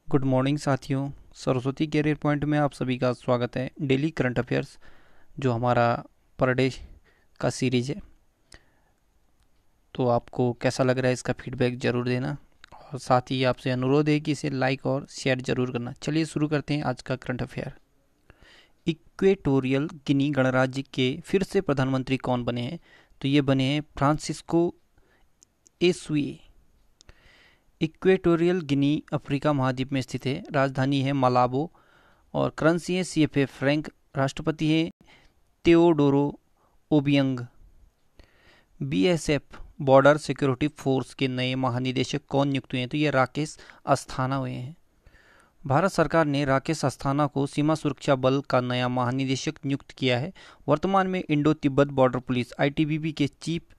Good morning साथियों। Saraswati career point में आप सभी का स्वागत है। डेली करंट अफेयर्स जो हमारा पर डे का सीरीज है, तो आपको कैसा लग रहा है इसका फीडबैक ज़रूर देना, और साथ ही आपसे अनुरोध है कि इसे लाइक और शेयर ज़रूर करना। चलिए शुरू करते हैं आज का करंट अफेयर। इक्वेटोरियल गिनी गणराज्य के फिर से प्रधानमंत्री कौन बने हैं? तो ये बने हैं फ्रांसिस्को एसुए। इक्वेटोरियल गिनी अफ्रीका महाद्वीप में स्थित है। राजधानी है मालाबो और करेंसी है सीएफए फ्रैंक। राष्ट्रपति है तेओडोरो ओबियंग। बीएसएफ बॉर्डर सिक्योरिटी फोर्स के नए महानिदेशक कौन नियुक्त हुए हैं? तो ये राकेश अस्थाना हुए हैं। भारत सरकार ने राकेश अस्थाना को सीमा सुरक्षा बल का नया महानिदेशक नियुक्त किया है। वर्तमान में Indo Tibet border police ITBP के चीफ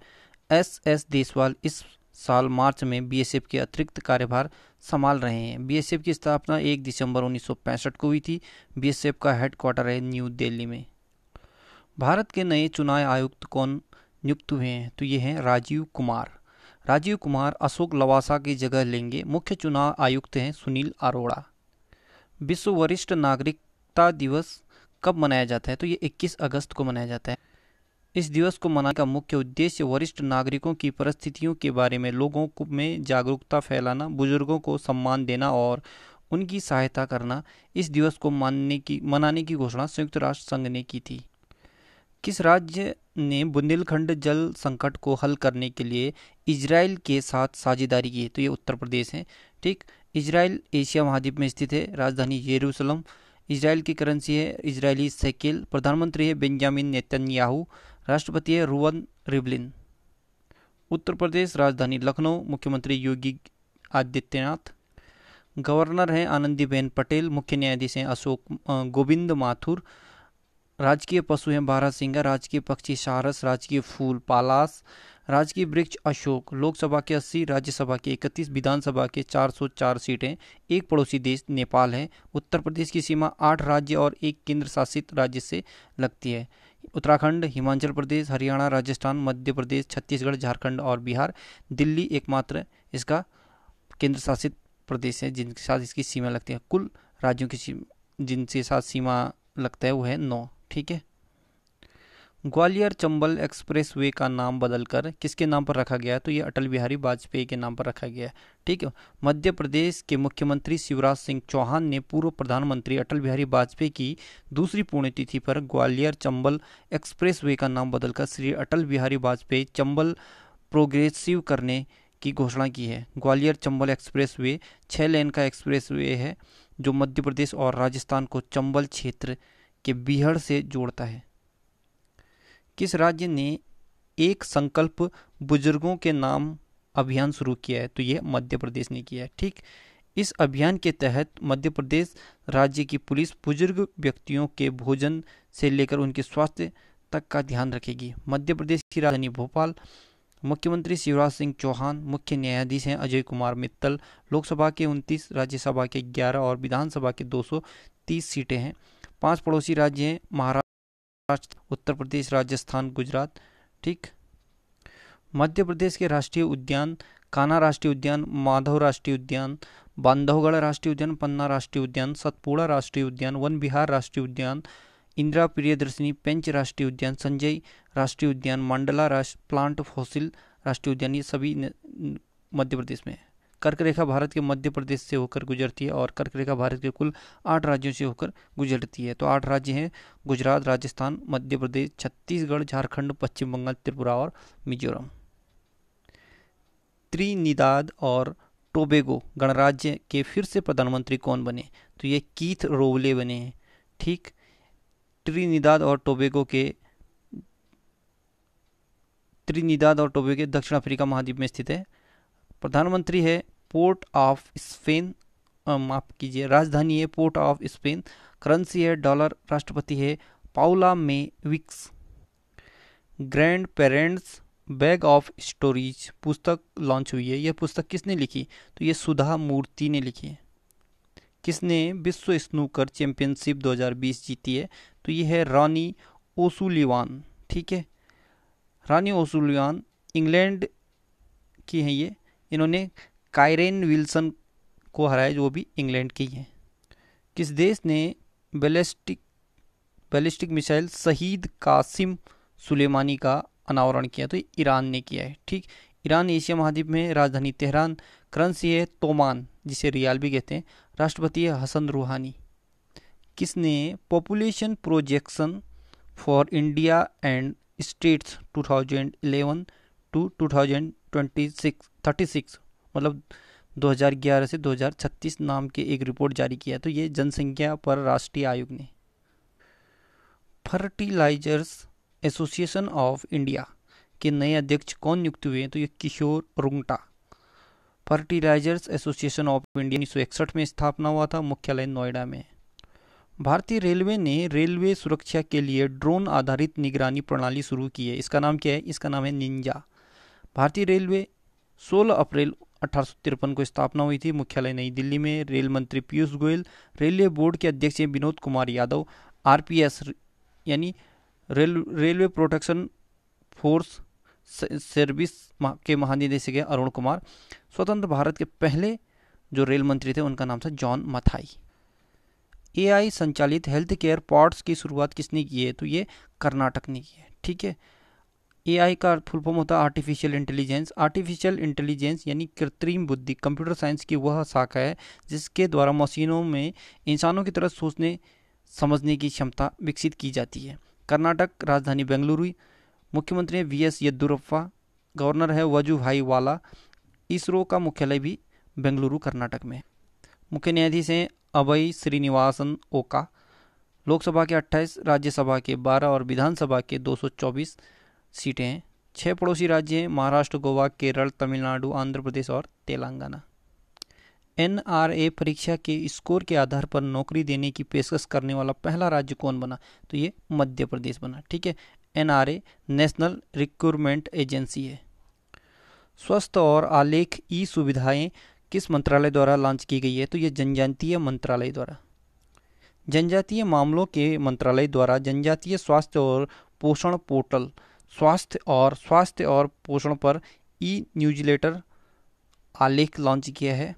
एस देसवाल इस साल मार्च में बीएसएफ के अतिरिक्त कार्यभार संभाल रहे हैं। बीएसएफ की स्थापना 1 दिसंबर 1965 को हुई थी। बीएसएफ का हेडक्वार्टर है न्यू दिल्ली में। भारत के नए चुनाव आयुक्त कौन नियुक्त हुए हैं? तो ये हैं राजीव कुमार। राजीव कुमार अशोक लवासा की जगह लेंगे। मुख्य चुनाव आयुक्त हैं सुनील अरोड़ा। विश्व वरिष्ठ नागरिकता दिवस कब मनाया जाता है? तो ये 21 अगस्त को मनाया जाता है। इस दिवस को मनाने का मुख्य उद्देश्य वरिष्ठ नागरिकों की परिस्थितियों के बारे में लोगों में जागरूकता फैलाना, बुजुर्गों को सम्मान देना और उनकी सहायता करना। इस दिवस को मनाने की घोषणा संयुक्त राष्ट्र संघ ने की थी। किस राज्य ने बुंदेलखंड जल संकट को हल करने के लिए इजराइल के साथ साझेदारी की है? तो ये उत्तर प्रदेश है। ठीक, इजराइल एशिया महाद्वीप में स्थित है। राजधानी यरूशलेम। इजराइल की करेंसी है इजरायली शेकेल। प्रधानमंत्री है बेंजामिन नेतन्याहू। राष्ट्रपति है रुवन रिवलिन। उत्तर प्रदेश राजधानी लखनऊ। मुख्यमंत्री योगी आदित्यनाथ। गवर्नर हैं आनंदीबेन पटेल। मुख्य न्यायाधीश हैं गोविंद माथुर। राजकीय पशु हैं बारहसिंगा। राजकीय पक्षी सारस। राजकीय फूल पालास। राजकीय वृक्ष अशोक। लोकसभा के 80, राज्यसभा के 31, विधानसभा के 404 सीटें। एक पड़ोसी देश नेपाल है। उत्तर प्रदेश की सीमा 8 राज्य और 1 केंद्र शासित राज्य से लगती है। उत्तराखंड, हिमाचल प्रदेश, हरियाणा, राजस्थान, मध्य प्रदेश, छत्तीसगढ़, झारखंड और बिहार। दिल्ली एकमात्र इसका केंद्र शासित प्रदेश है जिनके साथ इसकी सीमा लगती है। कुल राज्यों की जिनके साथ सीमा लगता है वो है 9। ठीक है। ग्वालियर चंबल एक्सप्रेस वे का नाम बदलकर किसके नाम पर रखा गया? तो ये अटल बिहारी वाजपेयी के नाम पर रखा गया है। ठीक है। मध्य प्रदेश के मुख्यमंत्री शिवराज सिंह चौहान ने पूर्व प्रधानमंत्री अटल बिहारी वाजपेयी की दूसरी पुण्यतिथि पर ग्वालियर चंबल एक्सप्रेस वे का नाम बदलकर श्री अटल बिहारी वाजपेयी चंबल प्रोग्रेसिव करने की घोषणा की है। ग्वालियर चंबल एक्सप्रेस वे 6 लेन का एक्सप्रेस वे है जो मध्य प्रदेश और राजस्थान को चंबल क्षेत्र के बीहड़ से जोड़ता है। किस राज्य ने एक संकल्प बुजुर्गों के नाम अभियान शुरू किया है? तो यह मध्य प्रदेश ने किया है। ठीक, इस अभियान के तहत मध्य प्रदेश राज्य की पुलिस बुजुर्ग व्यक्तियों के भोजन से लेकर उनके स्वास्थ्य तक का ध्यान रखेगी। मध्य प्रदेश की राजधानी भोपाल। मुख्यमंत्री शिवराज सिंह चौहान। मुख्य न्यायाधीश हैं अजय कुमार मित्तल। लोकसभा के 29, राज्यसभा के 11 और विधानसभा के 230 सीटें हैं। 5 पड़ोसी राज्य हैं महाराष्ट्र, उत्तर प्रदेश, राजस्थान, गुजरात। ठीक, मध्य प्रदेश के राष्ट्रीय उद्यान कान्हा राष्ट्रीय उद्यान, माधव राष्ट्रीय उद्यान, बांधवगढ़ राष्ट्रीय उद्यान, पन्ना राष्ट्रीय उद्यान, सतपुड़ा राष्ट्रीय उद्यान, वन विहार राष्ट्रीय उद्यान, इंदिरा प्रियदर्शनी पेंच राष्ट्रीय उद्यान, संजय राष्ट्रीय उद्यान, मंडला प्लांट फॉसिल राष्ट्रीय उद्यान, ये सभी मध्य प्रदेश में है। कर्क रेखा भारत के मध्य प्रदेश से होकर गुजरती है और कर्क रेखा भारत के कुल 8 राज्यों से होकर गुजरती है। तो 8 राज्य हैं गुजरात, राजस्थान, मध्य प्रदेश, छत्तीसगढ़, झारखंड, पश्चिम बंगाल, त्रिपुरा और मिजोरम। त्रिनिदाद और टोबैगो गणराज्य के फिर से प्रधानमंत्री कौन बने? तो ये कीथ रोवले बने हैं। ठीक, त्रिनिदाद और टोबैगो के दक्षिण अफ्रीका महाद्वीप में स्थित है। प्रधानमंत्री है पोर्ट ऑफ स्पेन, माफ कीजिए, राजधानी है पोर्ट ऑफ स्पेन। करेंसी है डॉलर। राष्ट्रपति है Paula Mae Weekes. Grandparents bag of stories पुस्तक लॉन्च हुई है। यह पुस्तक किसने लिखी? तो ये सुधा मूर्ति ने लिखी है। किसने विश्व स्नूकर चैंपियनशिप 2020 जीती है? तो ये है रानी ओसुलिवान। ठीक है, रानी ओसुलिवान इंग्लैंड की हैं। ये इन्होंने कायरेन विल्सन को हराया, जो भी इंग्लैंड के ही हैं। किस देश ने बैलिस्टिक मिसाइल शहीद कासिम सुलेमानी का अनावरण किया? तो ईरान ने किया है। ठीक, ईरान एशिया महाद्वीप में, राजधानी तेहरान, करेंसी है तोमान जिसे रियाल भी कहते हैं, राष्ट्रपति है हसन रूहानी। किसने population projection for India and states 2011 to 2036 मतलब 2011 से 2036 नाम के एक रिपोर्ट जारी किया? तो ये जनसंख्या पर राष्ट्रीय आयोग ने। फर्टिलाइजर्स एसोसिएशन ऑफ इंडिया के नए अध्यक्ष कौन नियुक्त हुए हैं? तो ये Kishore Rungta. Fertilisers association of India 1961 में स्थापना हुआ था, मुख्यालय नोएडा में। भारतीय रेलवे ने रेलवे सुरक्षा के लिए ड्रोन आधारित निगरानी प्रणाली शुरू की है, इसका नाम क्या है? इसका नाम है निंजा। भारतीय रेलवे 16 अप्रैल 1853 को स्थापना हुई थी, मुख्यालय नई दिल्ली में। रेल मंत्री पीयूष गोयल, रेलवे बोर्ड के अध्यक्ष हैं विनोद कुमार यादव, आरपीएस यानी रेलवे प्रोटेक्शन फोर्स सर्विस के महानिदेशक हैं अरुण कुमार। स्वतंत्र भारत के पहले जो रेल मंत्री थे उनका नाम था जॉन मथाई। एआई संचालित हेल्थ केयर पॉड्स की शुरुआत किसने की है? तो ये कर्नाटक ने की है। ठीक है, एआई का फुल फॉर्म होता है आर्टिफिशियल इंटेलिजेंस। आर्टिफिशियल इंटेलिजेंस यानी कृत्रिम बुद्धि कंप्यूटर साइंस की वह शाखा है जिसके द्वारा मशीनों में इंसानों की तरह सोचने समझने की क्षमता विकसित की जाती है। कर्नाटक, राजधानी बेंगलुरु, मुख्यमंत्री है वीएस येद्दुरप्पा, गवर्नर है वजुभाई वाला। इसरो का मुख्यालय भी बेंगलुरु कर्नाटक में। मुख्य न्यायाधीश हैं अभय श्रीनिवासन ओका। लोकसभा के 28, राज्यसभा के 12 और विधानसभा के 224 सीटें हैं। 6 पड़ोसी राज्य हैं महाराष्ट्र, गोवा, केरल, तमिलनाडु, आंध्र प्रदेश और तेलंगाना। एनआरए परीक्षा के स्कोर के आधार पर नौकरी देने की पेशकश करने वाला पहला राज्य कौन बना? तो ये मध्य प्रदेश बना। ठीक है, एनआरए नेशनल रिक्रूटमेंट एजेंसी है। स्वास्थ्य और आलेख ई सुविधाएं किस मंत्रालय द्वारा लॉन्च की गई है? तो ये जनजातीय मंत्रालय द्वारा। जनजातीय मामलों के मंत्रालय द्वारा जनजातीय स्वास्थ्य और पोषण पोर्टल स्वास्थ्य और पोषण पर ई न्यूज़लेटर आलेख लॉन्च किया है।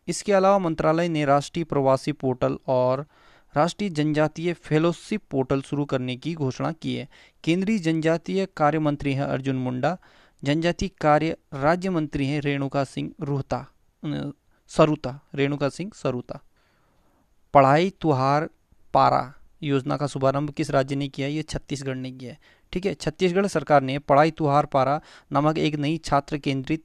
इसके अलावा मंत्रालय ने राष्ट्रीय प्रवासी पोर्टल और राष्ट्रीय जनजातीय फेलोशिप पोर्टल शुरू करने की घोषणा की है। केंद्रीय जनजातीय कार्य मंत्री हैं अर्जुन मुंडा। जनजातीय कार्य राज्य मंत्री हैं रेणुका सिंह सरुता। पढ़ाई तुहार पारा योजना का शुभारंभ किस राज्य ने किया? ये छत्तीसगढ़ ने किया है। ठीक है, छत्तीसगढ़ सरकार ने पढ़ाई तुहार पारा नामक एक नई छात्र केंद्रित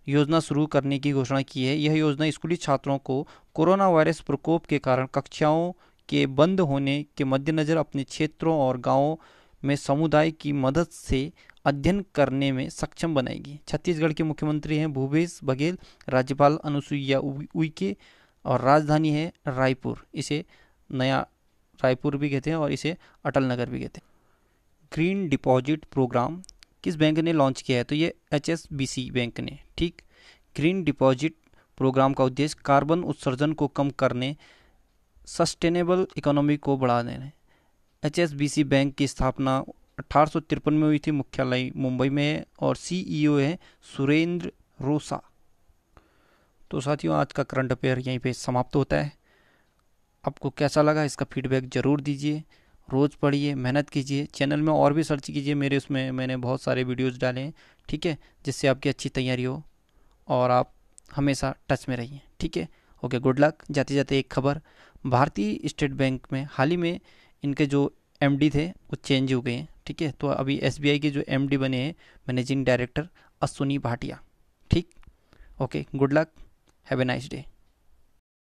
योजना शुरू करने की घोषणा की है। यह योजना स्कूली छात्रों को कोरोना वायरस प्रकोप के कारण कक्षाओं के बंद होने के मद्देनज़र अपने क्षेत्रों और गांवों में समुदाय की मदद से अध्ययन करने में सक्षम बनाएगी। छत्तीसगढ़ के मुख्यमंत्री हैं भूपेश बघेल, राज्यपाल अनुसुईया उइके और राजधानी है रायपुर। इसे नया रायपुर भी कहते हैं और इसे अटल नगर भी कहते हैं। ग्रीन डिपॉजिट प्रोग्राम किस बैंक ने लॉन्च किया है? तो ये HSBC बैंक ने। ठीक, ग्रीन डिपॉजिट प्रोग्राम का उद्देश्य कार्बन उत्सर्जन को कम करने, सस्टेनेबल इकोनॉमी को बढ़ाने है। HSBC बैंक की स्थापना 1853 में हुई थी, मुख्यालय मुंबई में है और CEO है सुरेंद्र रोसा। तो साथियों, आज का करंट अफेयर यहीं पे समाप्त होता है। आपको कैसा लगा इसका फीडबैक ज़रूर दीजिए। रोज़ पढ़िए, मेहनत कीजिए। चैनल में और भी सर्च कीजिए, मेरे उसमें मैंने बहुत सारे वीडियोस डाले हैं। ठीक है, जिससे आपकी अच्छी तैयारी हो और आप हमेशा टच में रहिए। ठीक है, ओके, गुड लक। जाते जाते एक खबर, भारतीय स्टेट बैंक में हाल ही में इनके जो MD थे वो चेंज हो गए हैं। ठीक है, तो अभी SBI के जो MD बने हैं मैनेजिंग डायरेक्टर अश्विनी भाटिया। ठीक, okay, good luck, have a nice day.